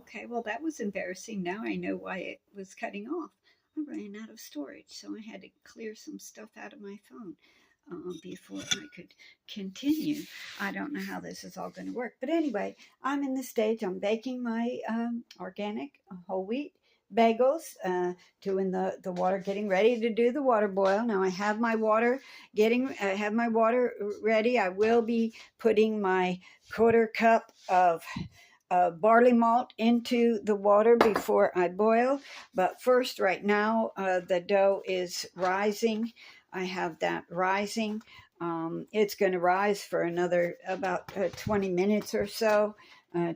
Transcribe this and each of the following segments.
Okay, well, that was embarrassing. Now I know why it was cutting off. I ran out of storage, so I had to clear some stuff out of my phone before I could continue. I don't know how this is all going to work. But anyway, I'm in the stage. I'm baking my organic whole wheat bagels, doing the water, getting ready to do the water boil. Now I have my water ready. I will be putting my quarter cup of barley malt into the water before I boil. But first, right now, the dough is rising. I have that rising. It's going to rise for another about 20 minutes or so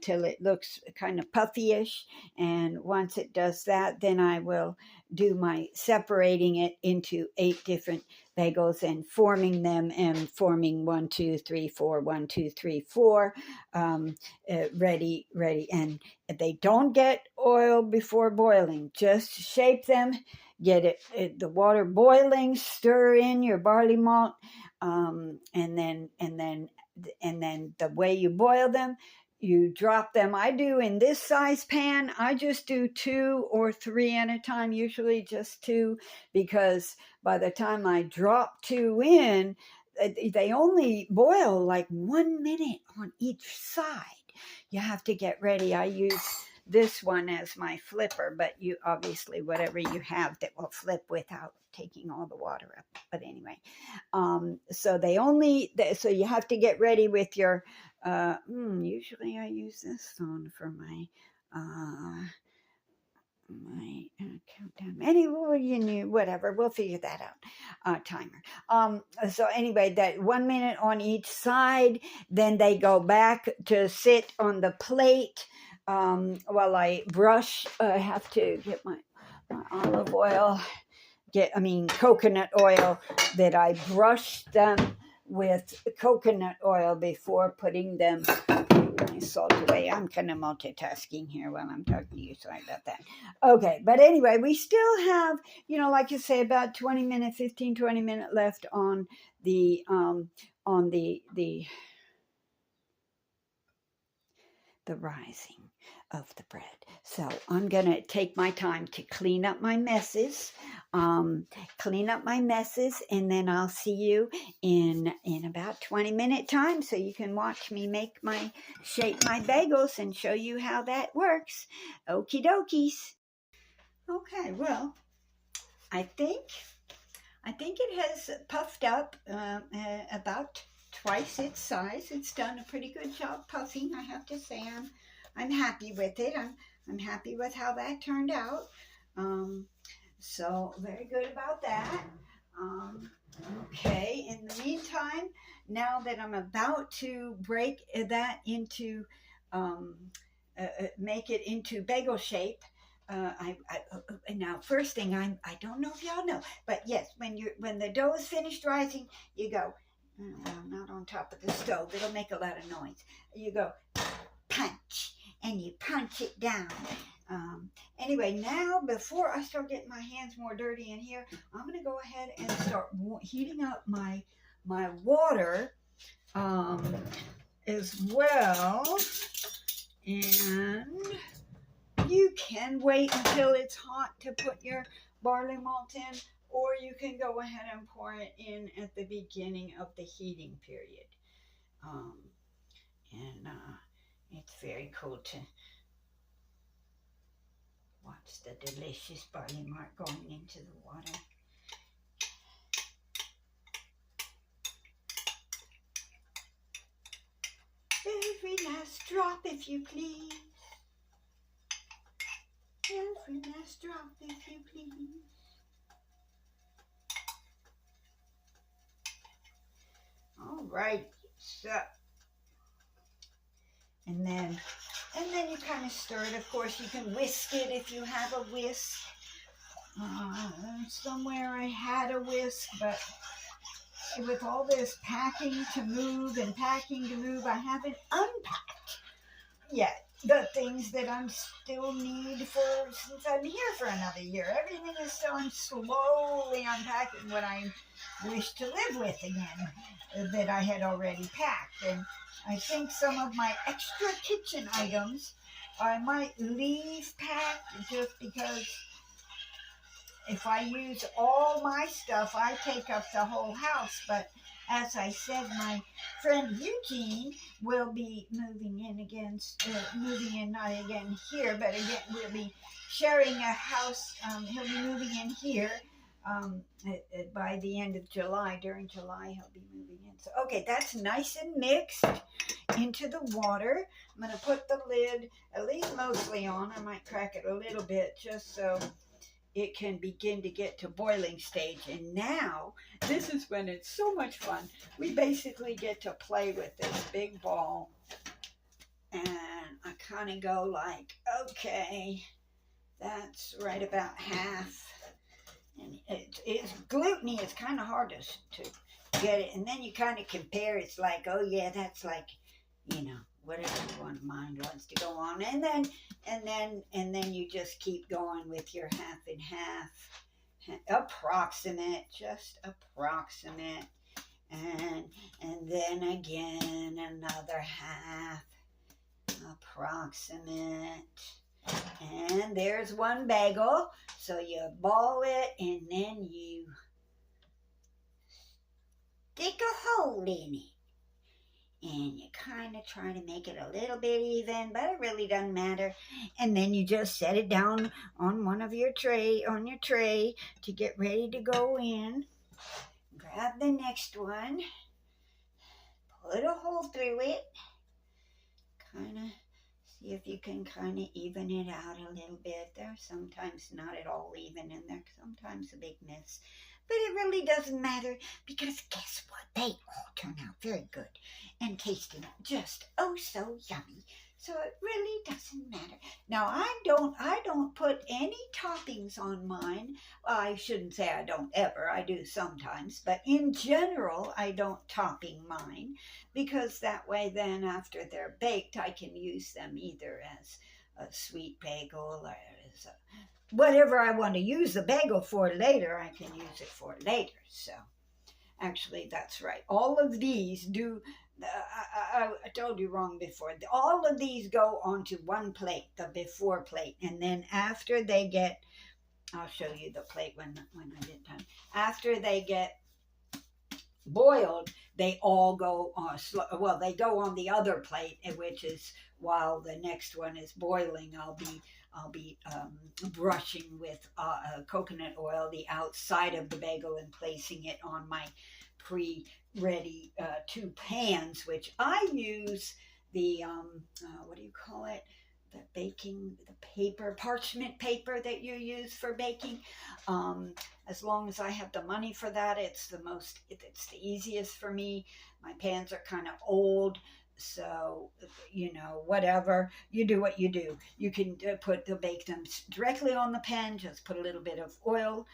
till it looks kind of puffy-ish. And once it does that, then I will do my separating it into 8 different bagels and forming them and forming 1, 2, 3, 4, 1, 2, 3, 4. Ready, and they don't get oil before boiling. Just shape them, get the water boiling, stir in your barley malt, and then the way you boil them, you drop them. I do in this size pan, I just do 2 or 3 at a time, usually just 2, because by the time I drop 2 in, they only boil like 1 minute on each side. You have to get ready. I use this one as my flipper, but you obviously, whatever you have that will flip without taking all the water up. But anyway, so you have to get ready with your, usually I use this one for my countdown. Anyway, whatever, we'll figure that out. Timer. So anyway, that 1 minute on each side, then they go back to sit on the plate while I brush. I have to get my olive oil, coconut oil, that I brush them with coconut oil before putting them salt away. I'm kind of multitasking here while I'm talking to you. Sorry about that. Okay, but anyway, we still have, like you say, about 20 minute left on the rising of the bread. So I'm going to take my time to clean up my messes, and then I'll see you in about 20-minute time, so you can watch me shape my bagels and show you how that works. Okie dokies. Okay, well, I think it has puffed up about twice its size. It's done a pretty good job puffing, I have to say. I'm happy with it. I'm happy with how that turned out. So very good about that. Okay, in the meantime, now that I'm about to break that into, make it into bagel shape, now first thing, I don't know if y'all know, but yes, when the dough is finished rising, you go, well, not on top of the stove, it'll make a lot of noise. You go punch, and you punch it down. Anyway, now before I start getting my hands more dirty in here, I'm going to go ahead and start heating up my water as well. And you can wait until it's hot to put your barley malt in, or you can go ahead and pour it in at the beginning of the heating period. It's very cool to watch the delicious barley malt going into the water. Every last drop, if you please. Every last drop, if you please. All right, so, and then you kind of stir it. Of course, you can whisk it if you have a whisk. Somewhere I had a whisk, but with all this packing to move, I haven't unpacked yet the things that I'm still need since I'm here for another year. Everything is still, I'm slowly unpacking what I wish to live with again that I had already packed. And I think some of my extra kitchen items I might leave packed just because if I use all my stuff, I take up the whole house. But as I said, my friend Eugene will be moving in again, not again here, but again, we'll be sharing a house. He'll be moving in here by the end of July. During July, he'll be moving in. So, okay, that's nice and mixed into the water. I'm going to put the lid, at least mostly on. I might crack it a little bit just so it can begin to get to boiling stage. And now, this is when it's so much fun. We basically get to play with this big ball. And I kind of go like, okay, that's right about half. And it's gluteny. It's kind of hard to get it. And then you kind of compare. It's like, oh yeah, that's like, you know, whatever one mind wants to go on. And then you just keep going with your half and half. Approximate, just approximate. And then again another half. Approximate. And there's one bagel. So you ball it and then you stick a hole in it. And you kind of try to make it a little bit even, but it really doesn't matter. And then you just set it down on your tray to get ready to go in. Grab the next one. Put a hole through it. Kind of see if you can kind of even it out a little bit. There's sometimes not at all even in there. Sometimes a big mess. But it really doesn't matter because guess what? They all turn out very good and tasting just oh so yummy. So it really doesn't matter. Now I don't put any toppings on mine. Well, I shouldn't say I don't ever. I do sometimes, but in general I don't topping mine because that way then after they're baked I can use them either as a sweet bagel or as a whatever I want to use the bagel for later, I can use it for later. So, actually, that's right. All of these do, I told you wrong before. All of these go onto one plate, the before plate. And then after they get, I'll show you the plate when I get done. After they get boiled, they all go on, they go on the other plate, which is while the next one is boiling, I'll be brushing with coconut oil the outside of the bagel and placing it on my pre-ready 2 pans, which I use the, what do you call it? The paper, parchment paper that you use for baking. As long as I have the money for that, it's the easiest for me. My pans are kind of old. So, you know, whatever, you do what you do. You can bake them directly on the pan, just put a little bit of oil,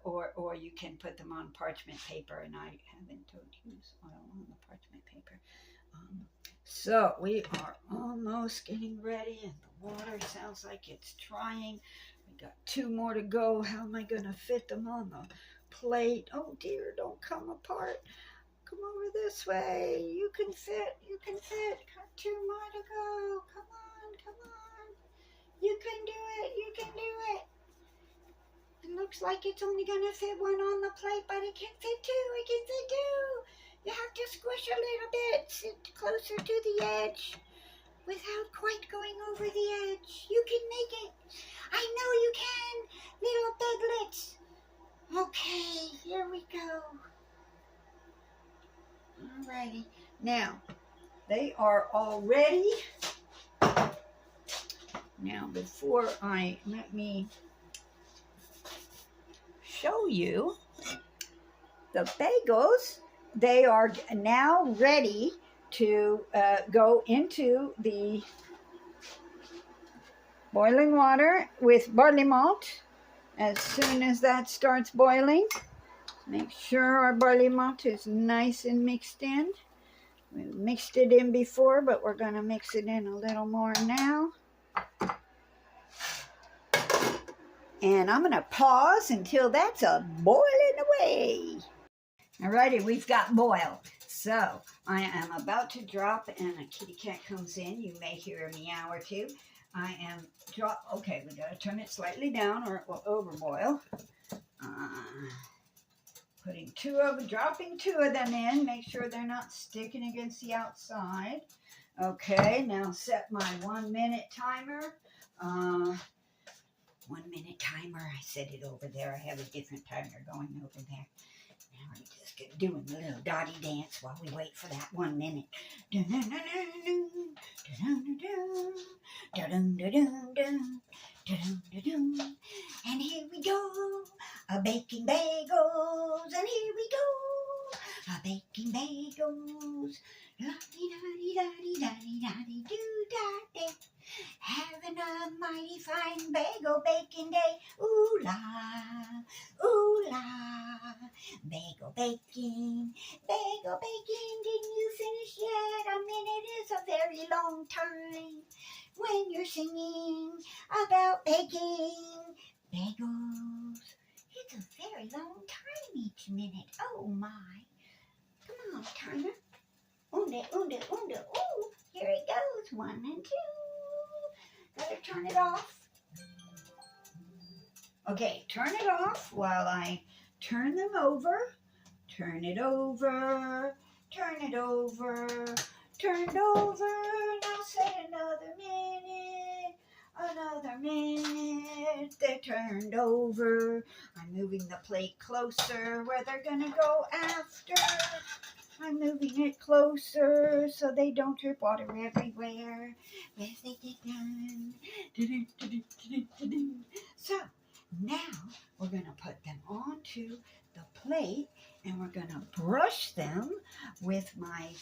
or you can put them on parchment paper, and I haven't told you use oil on the parchment paper. So we are almost getting ready, and the water sounds like it's trying. We got 2 more to go. How am I going to fit them on the plate? Oh dear, don't come apart. Come over this way. You can fit. Got 2 more to go. Come on. You can do it. It looks like it's only going to fit 1 on the plate, but it can fit 2. You have to squish a little bit. Sit closer to the edge without quite going over the edge. You can make it. I know you can, little baglets. Okay, here we go. Alrighty. Now, they are all ready. Now, before let me show you the bagels. They are now ready to go into the boiling water with barley malt. As soon as that starts boiling, make sure our barley malt is nice and mixed in. We mixed it in before, but we're going to mix it in a little more now. And I'm going to pause until that's a boiling away. Alrighty, we've got boil. So I am about to drop, and a kitty cat comes in. You may hear a meow or two. I am okay, we gotta turn it slightly down or it will overboil. Dropping two of them in. Make sure they're not sticking against the outside. Okay, now set my 1 minute timer. 1 minute timer. I set it over there. I have a different timer going over there. Now we're just doing a little dotty dance while we wait for that 1 minute. And here we go, baking bagels. And here we go, baking bagels. La-dee-da-dee-da-dee-da-dee-da-dee-doo-da-dee. Having a mighty fine bagel baking day. Ooh la, ooh la. Bagel baking, didn't you finish yet? A minute is a very long time when you're singing about baking bagels. It's a very long time each minute. Oh my. Come on, timer. Unde. Ooh, here it goes. 1 and 2. Gotta turn it off. Okay, turn it off while I turn them over. Turn it over. Turn it over. Turn it over. Now set another minute. Another minute. They're turned over. I'm moving the plate closer where they're gonna go after. I'm moving it closer so they don't drip water everywhere as they get done. So now we're going to put them onto the plate and we're going to brush them with my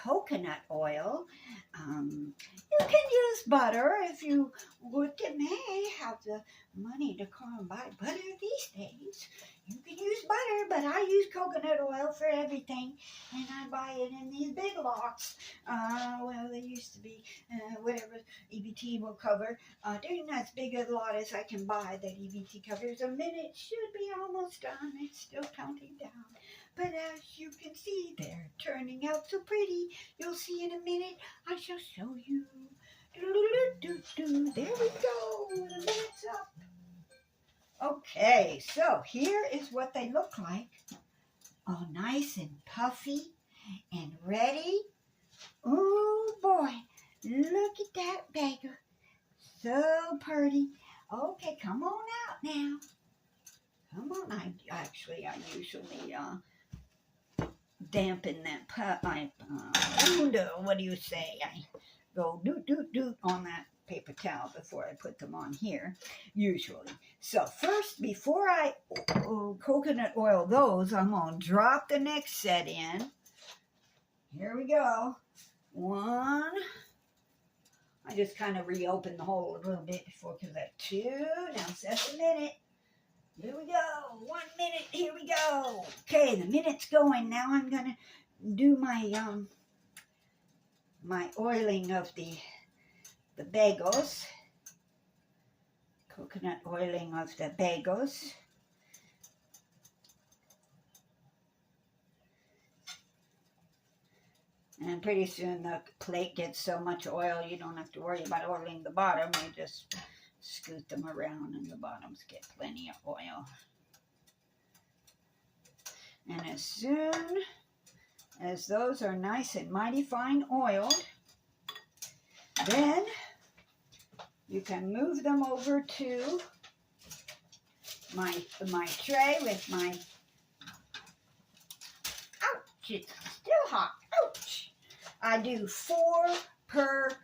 coconut oil. You can use butter if you may have the money to go and buy butter these days. You can use butter, but I use coconut oil for everything, and I buy it in these big lots. Well, they used to be whatever EBT will cover. They're not as big a lot as I can buy that EBT covers. A minute should be almost done. It's still counting down. But as you can see, they're turning out so pretty. You'll see in a minute. I shall show you. There we go. The minute's up. Okay, so here is what they look like. All nice and puffy and ready. Oh boy, look at that bagel. So pretty. Okay, come on out now. Come on. I usually dampen that what do you say? I go doot on that paper towel before I put them on here, usually. So first, before I coconut oil those, I'm going to drop the next set in. Here we go. 1. I just kind of reopened the hole a little bit before, because that 2. Now set the minute. Here we go. 1 minute. Here we go. Okay, the minute's going. Now I'm going to do my my oiling of the bagels. Coconut oiling of the bagels. And pretty soon the plate gets so much oil you don't have to worry about oiling the bottom. You just scoot them around and the bottoms get plenty of oil. And as soon as those are nice and mighty fine oiled, then you can move them over to my tray with my, ouch, it's still hot, ouch. I do 4 per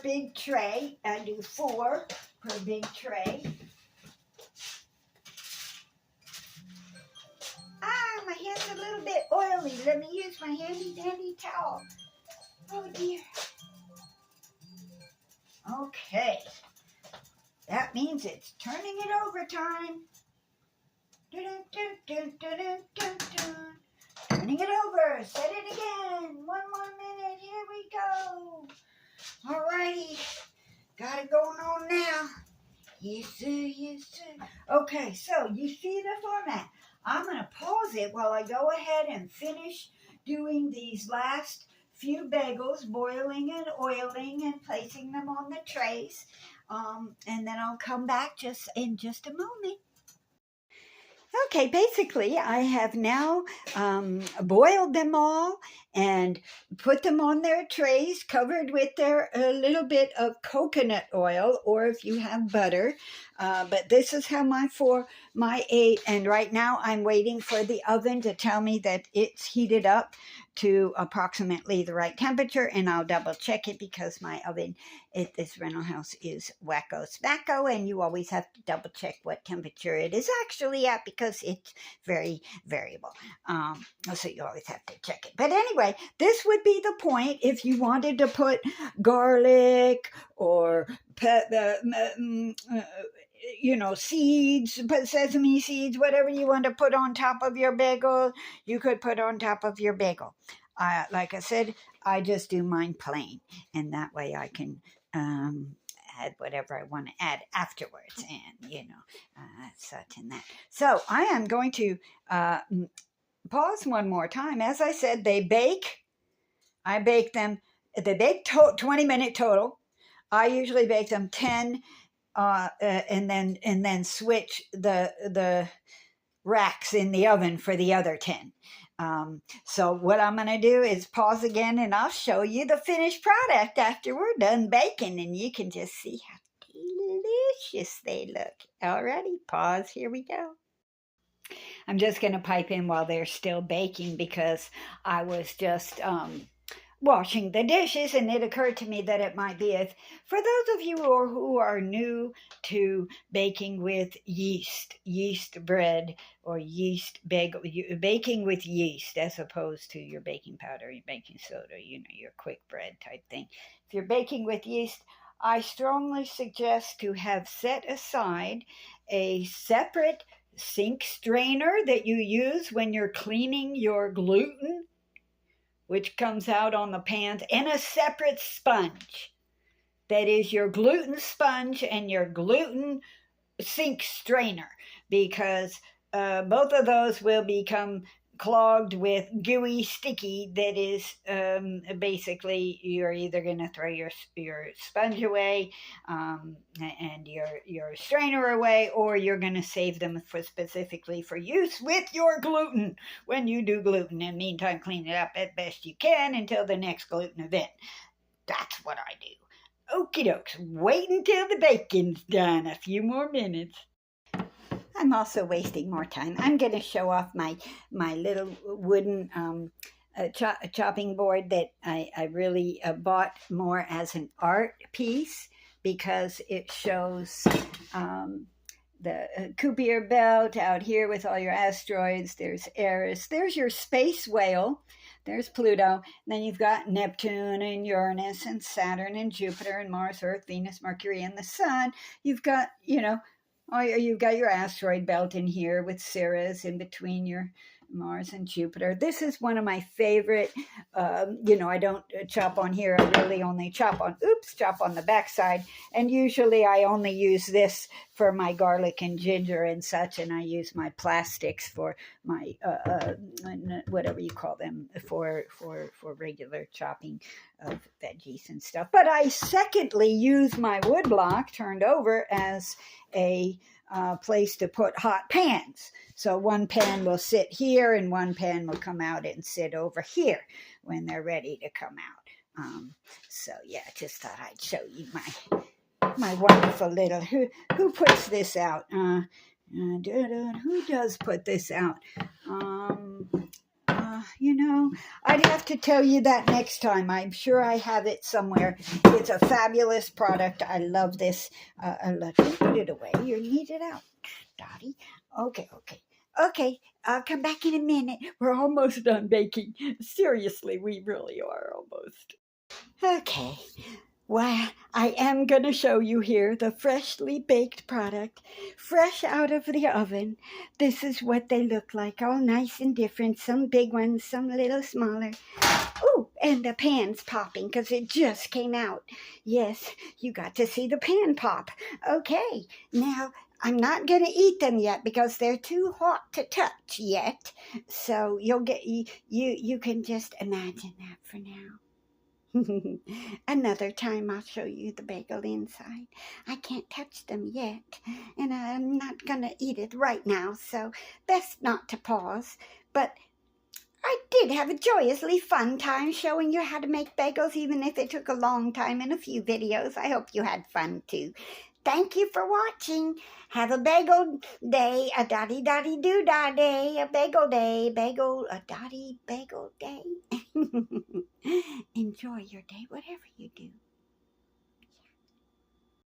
big tray. I do 4 per big tray. My hand's a little bit oily. Let me use my handy dandy towel. Oh dear. Okay. That means it's turning it over time. Turning it over. Set it again. 1 more minute. Here we go. Alrighty. Got it going on now. Yes, sir. Yes, sir. Okay, so you see the format. I'm going to pause it while I go ahead and finish doing these last few bagels, boiling and oiling and placing them on the trays. And then I'll come back just in just a moment. Okay, basically, I have now boiled them all and put them on their trays, covered with their a little bit of coconut oil, or if you have butter. But this is how my 8, and right now I'm waiting for the oven to tell me that it's heated up to approximately the right temperature, and I'll double check it because my oven at this rental house is wacko spacko, and you always have to double check what temperature it is actually at because it's very variable. So you always have to check it. But anyway, this would be the point if you wanted to put garlic or seeds, put sesame seeds, whatever you want to put on top of your bagel, you could put on top of your bagel. Like I said, I just do mine plain, and that way I can add whatever I want to add afterwards, and such and that. So I am going to pause one more time. As I said, they bake. I bake them. They bake 20-minute total. I usually bake them 10, and then switch the racks in the oven for the other 10. So what I'm going to do is pause again, and I'll show you the finished product after we're done baking, and you can just see how delicious they look. Alrighty, pause. Here we go. I'm just going to pipe in while they're still baking because I was just washing the dishes, and it occurred to me that it might be for those of you who are new to baking with yeast bread or yeast bagel, baking with yeast as opposed to your baking powder, your baking soda, your quick bread type thing. If you're baking with yeast, I strongly suggest to have set aside a separate sink strainer that you use when you're cleaning your gluten, which comes out on the pans, and a separate sponge that is your gluten sponge and your gluten sink strainer, because both of those will become clogged with gooey sticky that is basically you're either going to throw your sponge away and your strainer away, or you're going to save them specifically for use with your gluten when you do gluten. In the meantime, clean it up as best you can until the next gluten event. That's what I do. Okie dokes, wait until the baking's done. A few more minutes. I'm also wasting more time. I'm going to show off my little wooden chopping board that I really bought more as an art piece because it shows the Kuiper belt out here with all your asteroids. There's Eris. There's your space whale. There's Pluto. And then you've got Neptune and Uranus and Saturn and Jupiter and Mars, Earth, Venus, Mercury, and the Sun. You've got, you've got your asteroid belt in here with Ceres in between your Mars and Jupiter. This is one of my favorite. I don't chop on here. I really only chop on the backside. And usually I only use this for my garlic and ginger and such. And I use my plastics for my, whatever you call them, for regular chopping of veggies and stuff. But I secondly use my wood block turned over as a place to put hot pans. So one pan will sit here and one pan will come out and sit over here when they're ready to come out. So yeah, just thought I'd show you my wonderful little, who puts this out? Who does put this out? I'd have to tell you that next time. I'm sure I have it somewhere. It's a fabulous product. I love this. Let me put it away. You need it out, Dottie. Okay. I'll come back in a minute. We're almost done baking. Seriously, we really are almost. Okay. Well, I am going to show you here the freshly baked product, fresh out of the oven. This is what they look like, all nice and different. Some big ones, some a little smaller. Oh, and the pan's popping because it just came out. Yes, you got to see the pan pop. Okay, now I'm not going to eat them yet because they're too hot to touch yet. So you can just imagine that for now. Another time I'll show you the bagel inside. I can't touch them yet, and I'm not going to eat it right now, so best not to pause. But I did have a joyously fun time showing you how to make bagels, even if it took a long time in a few videos. I hope you had fun too. Thank you for watching. Have a bagel day, a dotty-dotty-doo-dah day, a bagel day, bagel, a dotty bagel day. Enjoy your day, whatever you do.